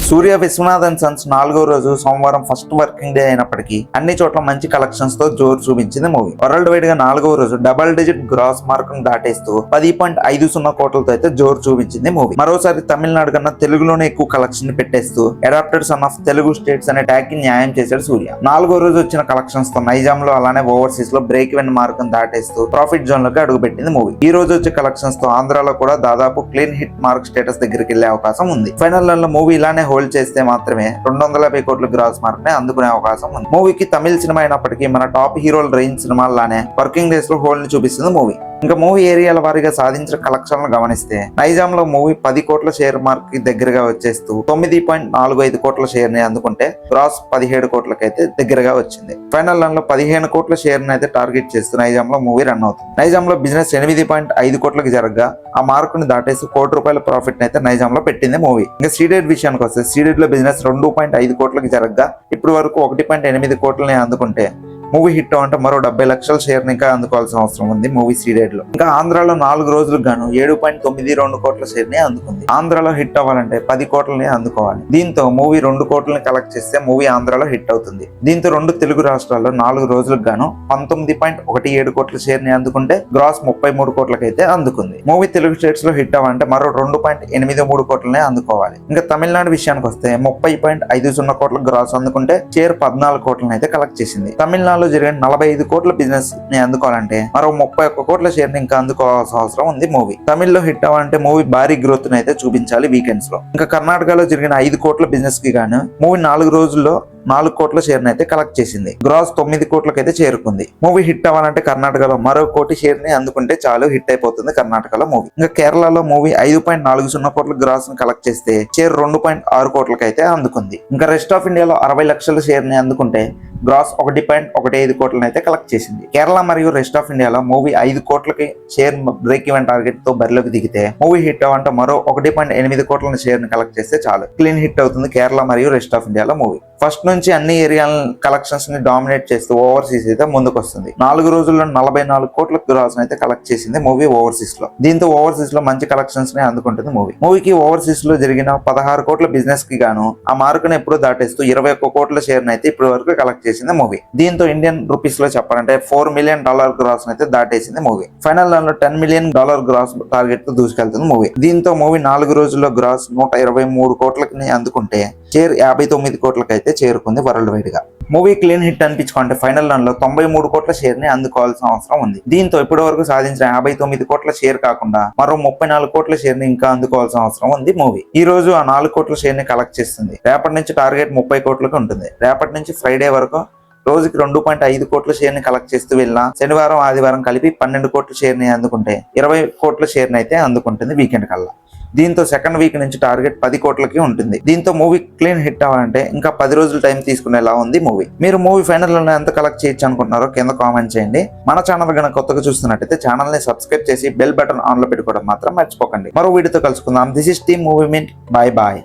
సూర్య Viswanathan Sons 4వ రోజు సోమవారం ఫస్ట్ వర్కింగ్ డే అయినప్పటికీ అన్ని చోట్ల మంచి కలెక్షన్స్ తో జోరు చూపించింది మూవీ. వరల్డ్ వైడ్ గా 4వ రోజు డబుల్ డిజిట్ గ్రాస్ మార్క్ ను దాటేస్తూ 10.50 కోట్లతో అయితే జోరు చూపించింది మూవీ. మరోసారి తమిళనాడు కన్నా తెలుగులోనే ఎక్కువ కలెక్షన్ పెట్టేస్తూ adapted son of Telugu states అనే ట్యాగ్ కి న్యాయం చేశాడు సూర్య. 4వ రోజు వచ్చిన కలెక్షన్స్ తో నైజాం లో అలానే ఓవర్సీస్ లో బ్రేక్ ఈవెన్ మార్క్ ను దాటేస్తూ ప్రాఫిట్ జోన్ లోకి అడుగుపెట్టింది మూవీ. ఈ రోజు వచ్చే కలెక్షన్స్ తో ఆంధ్రాలో కూడా దాదాపు క్లీన్ హిట్ మార్క్ స్టేటస్ దగ్గరికి వెళ్లే అవకాశం ఉంది. ఫైనల్ లో మూవీ ఇలానే హోల్డ్ చేస్తే మాత్రమే 250 కోట్ల గ్రాస్ మార్క్ ని అందుకునే అవకాశం ఉంది. మూవీకి తమిళ సినిమా అయినప్పటికీ మన టాప్ హీరోల రేంజ్ సినిమాల్లానే వర్కింగ్ డేస్ లో హోల్డ్ ని చూపిస్తుంది మూవీ. ఇంకా మూవీ ఏరియాల వారీగా సాధించిన కలెక్షన్లు గమనిస్తే నైజాం లో మూవీ 10 కోట్ల షేర్ మార్క్ కి దగ్గరగా వచ్చేస్తూ 9.45 కోట్ల షేర్ ని అందుకుంటే గ్రాస్ 17 కోట్లకైతే దగ్గరగా వచ్చింది. ఫైనల్ రన్ లో 15 కోట్ల షేర్ ని అయితే టార్గెట్ చేస్తూ నైజాం లో మూవీ రన్ అవుతుంది. నైజాం లో బిజినెస్ 8.5 కోట్లకి జరగగా ఆ మార్క్ ని దాటేసి ₹1 ప్రాఫిట్ అయితే నైజాం లో పెట్టింది మూవీ. ఇంకా సీడెడ్ విషయానికి వస్తే సీడెడ్ లో బిజినెస్ 2.5 కోట్లకి జరగగా ఇప్పుడు వరకు 1.8 కోట్లని అందుకుంటే మూవీ హిట్ అంటే మరో 70 లక్షల షేర్ ని ఇంకా అందుకోవాల్సిన అవసరం ఉంది మూవీ సీడెడ్ లో. ఇంకా ఆంధ్రాలో 4 రోజులకు గాను 7.92 కోట్ల షేర్ ని అందుకుంది. ఆంధ్రాలో హిట్ అవ్వాలంటే 10 కోట్లని అందుకోవాలి. దీంతో మూవీ 2 కోట్లని కలెక్ట్ చేస్తే మూవీ ఆంధ్రాలో హిట్ అవుతుంది. దీంతో 2 తెలుగు రాష్ట్రాల్లో 4 రోజులకు గాను 19.17 కోట్ల షేర్ ని అందుకుంటే గ్రాస్ 33 కోట్లకైతే అందుకుంది. మూవీ తెలుగు స్టేట్స్ లో హిట్ అవ్వాలంటే మరో 2.83 కోట్లని అందుకోవాలి. ఇంకా తమిళనాడు విషయానికి వస్తే 30.50 కోట్ల గ్రాస్ అందుకుంటే షేర్ 14 కోట్లని అయితే కలెక్ట్ చేసింది. తమిళనాడు జరిగిన 45 కోట్ల బిజినెస్ ని అందుకోవాలంటే మరో 31 కోట్ల షేర్ ని ఇంకా అందుకోవాల్సిన అవసరం ఉంది మూవీ. తమిళ్లో హిట్ అవ్వాలంటే మూవీ భారీ గ్రోత్ ని అయితే చూపించాలి వీకెండ్స్ లో. ఇంకా కర్ణాటకలో జరిగిన 5 కోట్ల బిజినెస్ కి గాను మూవీ 4 రోజుల్లో 4 కోట్ల షేర్ ని అయితే కలెక్ట్ చేసింది. గ్రాస్ 9 కోట్లకైతే చేరుకుంది. మూవీ హిట్ అవ్వాలంటే కర్ణాటకలో మరో 1 కోటి షేర్ ని అందుకుంటే చాలు హిట్ అయిపోతుంది కర్ణాటకలో మూవీ. ఇంకా కేరళలో మూవీ 5.40 కోట్ల గ్రాస్ ని కలెక్ట్ చేస్తే షేర్ 2.6 కోట్లకైతే అందుకుంది. ఇంకా రెస్ట్ ఆఫ్ ఇండియాలో 60 లక్షల షేర్ ని అందుకుంటే గ్రాస్ 1.15 కోట్లను అయితే కలెక్ట్ చేసింది. కేరళ మరియు రెస్ట్ ఆఫ్ ఇండియాలో మూవీ 5 కోట్లకి షేర్ బ్రేక్ ఈవెన్ టార్గెట్ తో బరిలోకి దిగితే మూవీ హిట్ అవ్వంటే మరో 1.8 కోట్ల షేర్ ని కలెక్ట్ చేస్తే చాలు క్లీన్ హిట్ అవుతుంది కేరళ మరియు రెస్ట్ ఆఫ్ ఇండియాలో మూవీ. ఫస్ట్ నుంచి అన్ని ఏరియాల కలెక్షన్స్ ని డామినేట్ చేస్తూ ఓవర్సీస్ అయితే ముందుకు వస్తుంది. 4 రోజుల్లో 44 కోట్ల గ్రాస్ అయితే కలెక్ట్ చేసింది మూవీ ఓవర్సీస్ లో. దీంతో ఓవర్సీస్ లో మంచి కలెక్షన్స్ ని అందుకుంటుంది మూవీ. మూవీకి ఓవర్సీస్ లో జరిగిన 16 కోట్ల బిజినెస్ కి గాను ఆ మార్క్ ని ఎప్పుడు దాటేస్తూ 21 కోట్ల షేర్ అయితే ఇప్పటి వరకు కలెక్ట్ చేసింది మూవీ. దీంతో ఇండియన్ రూపీస్ లో చెప్పాలంటే $4 మిలియన్ గ్రాస్ అయితే దాటేసింది మూవీ. ఫైనల్ రన్ లో $10 మిలియన్ గ్రాస్ టార్గెట్ తో దూసుకెళ్తుంది మూవీ. దీంతో మూవీ 4 రోజుల్లో గ్రాస్ 123 కోట్లకి అందుకుంటే షేర్ 59 కోట్లకైతే చేరుకుంది వరల్డ్ వైడ్ గా. మూవీ క్లీన్ హిట్ అనిపించుకుంటే ఫైనల్ రన్ లో 93 కోట్ల షేర్ ని అందుకోవాల్సిన అవసరం ఉంది. దీంతో ఇప్పటి వరకు సాధించిన 59 కోట్ల షేర్ కాకుండా మరో 34 కోట్ల షేర్ ని ఇంకా అందుకోవాల్సిన అవసరం ఉంది మూవీ. ఈ రోజు ఆ 4 కోట్ల షేర్ ని కలెక్ట్ చేస్తుంది. రేపటి నుంచి టార్గెట్ 30 కోట్లకు ఉంటుంది. రేపటి నుంచి ఫ్రైడే వరకు రోజుకి 2.5 కోట్ల షేర్ ని కలెక్ట్ చేస్తూ వెళ్ళినా శనివారం ఆదివారం కలిపి 12 కోట్ల షేర్ ని అందుకుంటే 20 కోట్ల షేర్ ని అయితే అందుకుంటుంది వీకెండ్ కల్లా. దీంతో సెకండ్ వీక్ నుంచి టార్గెట్ 10 కోట్లకి ఉంటుంది. దీంతో మూవీ క్లీన్ హిట్ అవ్వాలంటే ఇంకా 10 రోజులు టైం తీసుకునేలా ఉంది మూవీ. మీరు మూవీ ఫైనల్ లో ఎంత కలెక్ట్ చేయొచ్చు అనుకుంటున్నారో కింద కామెంట్ చేయండి. మన ఛానల్ కనుక కొత్తగా చూస్తున్నట్టయితే ఛానల్ ని సబ్స్క్రైబ్ చేసి బెల్ బటన్ ఆన్ లో పెట్టుకోవడం మాత్రం మర్చిపోకండి. మరో వీడియోతో కలుసుకుందాం. This is team Movie Mint. Bye bye.